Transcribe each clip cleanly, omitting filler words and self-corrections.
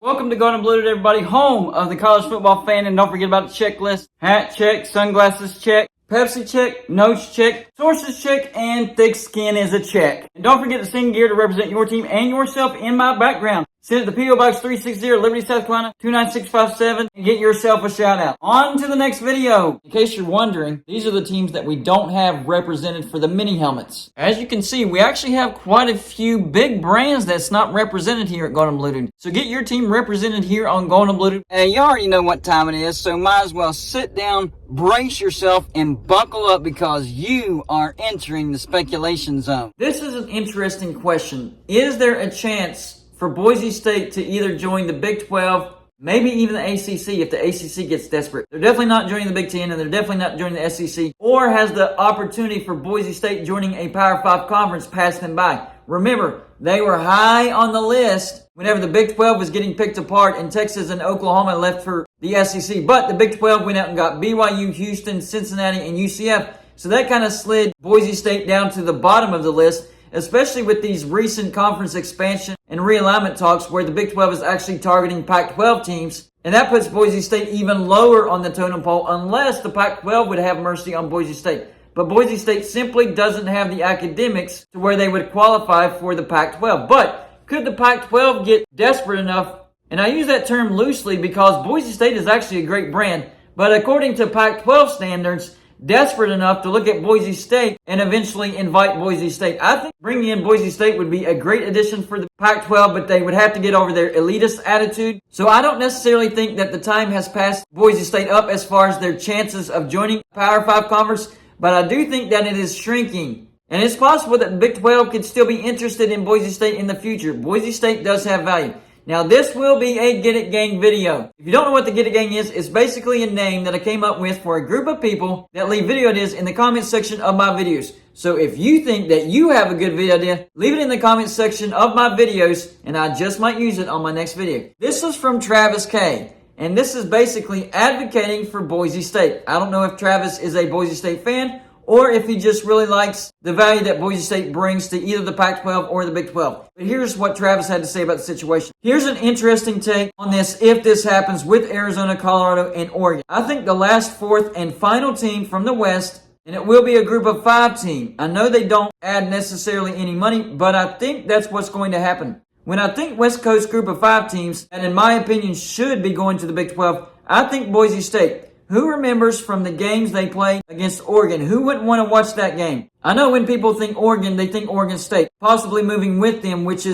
Welcome to Golden Blue, everybody, home of the college football fan. And don't forget about the checklist. Hat check, sunglasses check, Pepsi check, notes check, sources check, and thick skin is a check. And don't forget to sing gear to represent your team and yourself in my background. Send it to P.O. Box 360, Liberty, South Carolina, 29657, and get yourself a shout out. On to the next video. In case you're wondering, these are the teams that we don't have represented for the mini helmets. As you can see, we actually have quite a few big brands that's not represented here at Golden Blue. So get your team represented here on Golden Blue. And you already know what time it is, so might as well sit down, brace yourself, and buckle up because you are entering the speculation zone. This is an interesting question. Is there a chance for Boise State to either join the Big 12, maybe even the ACC if the ACC gets desperate? They're definitely not joining the Big Ten, and they're definitely not joining the SEC. Or has the opportunity for Boise State joining a Power 5 conference passed them by? Remember, they were high on the list whenever the Big 12 was getting picked apart and Texas and Oklahoma left for the SEC. But the Big 12 went out and got BYU, Houston, Cincinnati, and UCF. So that kind of slid Boise State down to the bottom of the list, especially with these recent conference expansion and realignment talks where the Big 12 is actually targeting Pac-12 teams. And that puts Boise State even lower on the totem pole unless the Pac-12 would have mercy on Boise State. But Boise State simply doesn't have the academics to where they would qualify for the Pac-12. But could the Pac-12 get desperate enough? And I use that term loosely because Boise State is actually a great brand. But according to Pac-12 standards, desperate enough to look at Boise State and eventually invite Boise State. I think bringing in Boise State would be a great addition for the Pac-12, but they would have to get over their elitist attitude. So I don't necessarily think that the time has passed Boise State up as far as their chances of joining Power 5 conference, but I do think that it is shrinking. And it's possible that the Big 12 could still be interested in Boise State in the future. Boise State does have value. Now, this will be a Get It Gang video. If you don't know what the Get It Gang is, it's basically a name that I came up with for a group of people that leave video ideas in the comment section of my videos. So if you think that you have a good video idea, leave it in the comment section of my videos, and I just might use it on my next video. This is from Travis K, and this is basically advocating for Boise State. I don't know if Travis is a Boise State fan, or if he just really likes the value that Boise State brings to either the Pac-12 or the Big 12. But here's what Travis had to say about the situation. Here's an interesting take on this if this happens with Arizona, Colorado, and Oregon. I think the last fourth and final team from the West, and it will be a group of 5 team. I know they don't add necessarily any money, but I think that's what's going to happen. When I think West Coast group of 5 teams, and in my opinion should be going to the Big 12, I think Boise State. Who remembers from the games they played against Oregon? Who wouldn't want to watch that game? I know when people think Oregon, they think Oregon State. Possibly moving with them, which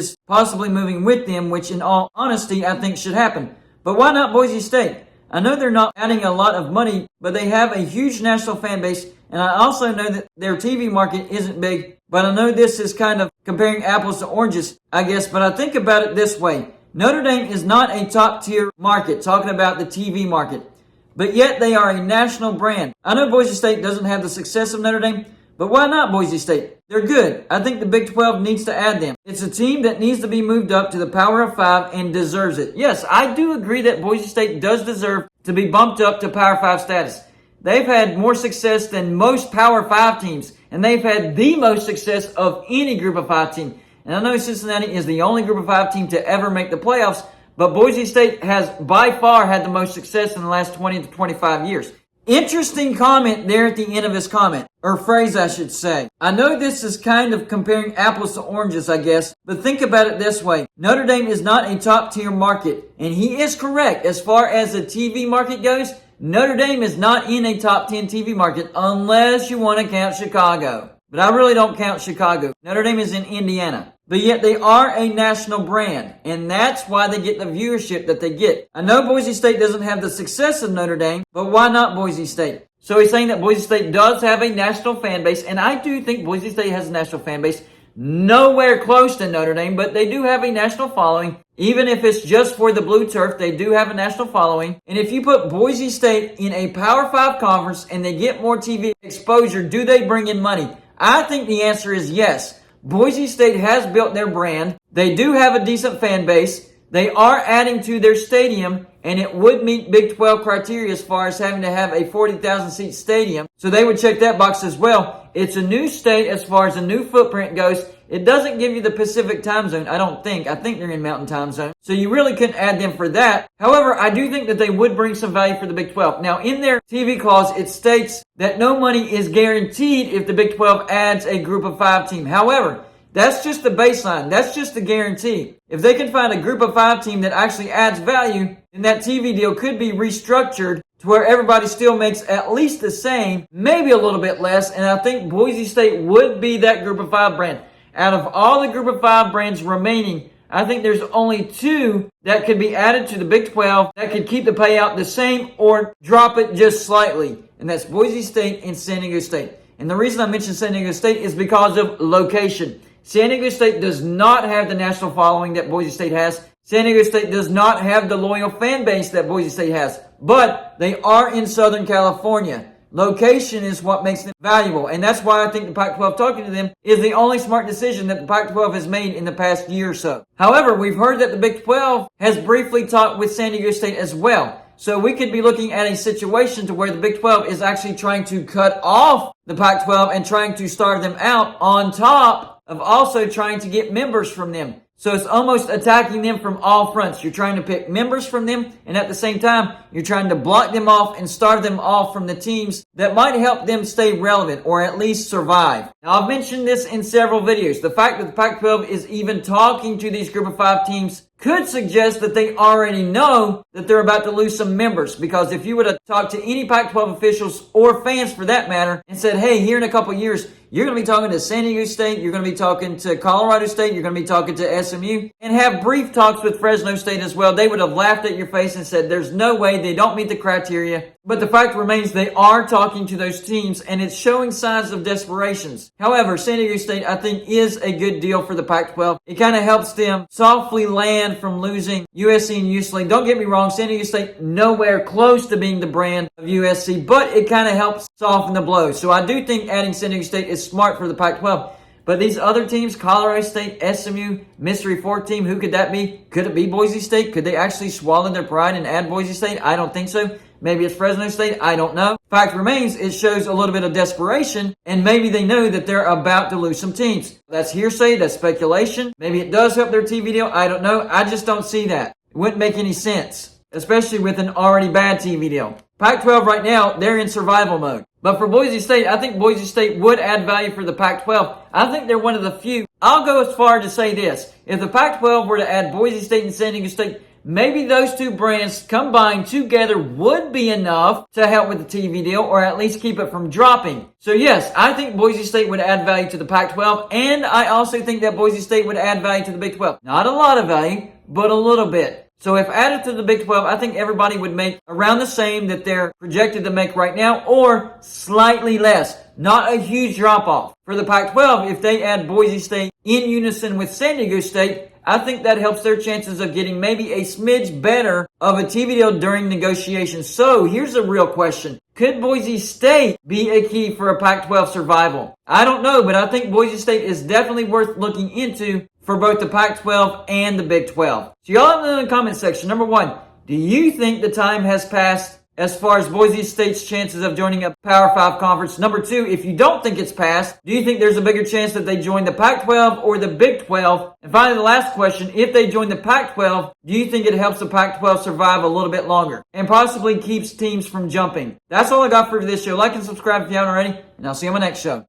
in all honesty, I think should happen. But why not Boise State? I know they're not adding a lot of money, but they have a huge national fan base. And I also know that their TV market isn't big. But I know this is kind of comparing apples to oranges, I guess. But I think about it this way. Notre Dame is not a top tier market, talking about the TV market. But yet they are a national brand. I know Boise State doesn't have the success of Notre Dame, but why not Boise State? They're good. I think the Big 12 needs to add them. It's a team that needs to be moved up to the Power of 5 and deserves it. Yes, I do agree that Boise State does deserve to be bumped up to Power 5 status. They've had more success than most Power 5 teams, and they've had the most success of any Group of 5 team. And I know Cincinnati is the only Group of 5 team to ever make the playoffs, but Boise State has by far had the most success in the last 20 to 25 years. Interesting comment there at the end of his comment, or phrase I should say. I know this is kind of comparing apples to oranges, I guess, but think about it this way. Notre Dame is not a top tier market, and he is correct. As far as the TV market goes, Notre Dame is not in a top 10 TV market unless you want to count Chicago. But I really don't count Chicago. Notre Dame is in Indiana. But yet they are a national brand, and that's why they get the viewership that they get. I know Boise State doesn't have the success of Notre Dame, but why not Boise State? So he's saying that Boise State does have a national fan base, and I do think Boise State has a national fan base. Nowhere close to Notre Dame, but they do have a national following. Even if it's just for the blue turf, they do have a national following. And if you put Boise State in a Power 5 conference and they get more TV exposure, do they bring in money? I think the answer is yes. Boise State has built their brand. They do have a decent fan base. they are adding to their stadium, and it would meet Big 12 criteria as far as having to have a 40,000 seat stadium. So they would check that box as well. It's a new state as far as a new footprint goes. It doesn't give you the Pacific time zone, I don't think. I think they're in Mountain time zone. So you really couldn't add them for that. However, I do think that they would bring some value for the Big 12. Now, in their TV clause, it states that no money is guaranteed if the Big 12 adds a group of 5 team. However, that's just the baseline. That's just the guarantee. If they can find a group of 5 team that actually adds value, then that TV deal could be restructured to where everybody still makes at least the same, maybe a little bit less. And I think Boise State would be that group of 5 brand. Out of all the group of 5 brands remaining, I think there's only 2 that could be added to the Big 12 that could keep the payout the same or drop it just slightly. And that's Boise State and San Diego State. And the reason I mentioned San Diego State is because of location. San Diego State does not have the national following that Boise State has. San Diego State does not have the loyal fan base that Boise State has. But they are in Southern California. Location is what makes them valuable. And that's why I think the Pac-12 talking to them is the only smart decision that the Pac-12 has made in the past year or so. However, we've heard that the Big 12 has briefly talked with San Diego State as well. So we could be looking at a situation to where the Big 12 is actually trying to cut off the Pac-12 and trying to starve them out on top of also trying to get members from them. So it's almost attacking them from all fronts. You're trying to pick members from them, and at the same time, you're trying to block them off and starve them off from the teams that might help them stay relevant or at least survive. Now, I've mentioned this in several videos. The fact that the Pac-12 is even talking to these group of 5 teams could suggest that they already know that they're about to lose some members. Because if you would have talked to any Pac-12 officials or fans for that matter and said, hey, here in a couple years, you're going to be talking to San Diego State, you're going to be talking to Colorado State, you're going to be talking to SMU, and have brief talks with Fresno State as well, they would have laughed at your face and said, there's no way, they don't meet the criteria. But the fact remains they are talking to those teams, and it's showing signs of desperations. However, San Diego State, I think, is a good deal for the Pac-12. It kind of helps them softly land from losing USC and UCLA. Don't get me wrong, San Diego State nowhere close to being the brand of USC, but it kind of helps soften the blow. So I do think adding San Diego State is smart for the Pac-12. But these other teams, Colorado State, SMU, mystery 4th team, who could that be? Could it be Boise State? Could they actually swallow their pride and add Boise State? I don't think so. Maybe it's Fresno State. I don't know. Fact remains, it shows a little bit of desperation, and maybe they know that they're about to lose some teams. That's hearsay. That's speculation. Maybe it does help their TV deal. I don't know. I just don't see that. It wouldn't make any sense, especially with an already bad TV deal. Pac-12 right now, they're in survival mode. But for Boise State, I think Boise State would add value for the Pac-12. I think they're one of the few. I'll go as far to say this. If the Pac-12 were to add Boise State and San Diego State, maybe those 2 brands combined together would be enough to help with the TV deal or at least keep it from dropping. So yes, I think Boise State would add value to the Pac-12, and I also think that Boise State would add value to the Big 12. Not a lot of value, but a little bit. So if added to the Big 12, I think everybody would make around the same that they're projected to make right now or slightly less. Not a huge drop-off. For the Pac-12, if they add Boise State in unison with San Diego State, I think that helps their chances of getting maybe a smidge better of a TV deal during negotiations. So here's a real question. Could Boise State be a key for a Pac-12 survival? I don't know, but I think Boise State is definitely worth looking into for both the Pac-12 and the Big 12. So y'all let me know in the comment section. Number 1, do you think the time has passed as far as Boise State's chances of joining a Power 5 conference? Number 2, if you don't think it's passed, do you think there's a bigger chance that they join the Pac-12 or the Big 12? And finally, the last question, if they join the Pac-12, do you think it helps the Pac-12 survive a little bit longer and possibly keeps teams from jumping? That's all I got for this show. Like and subscribe if you haven't already, and I'll see you on my next show.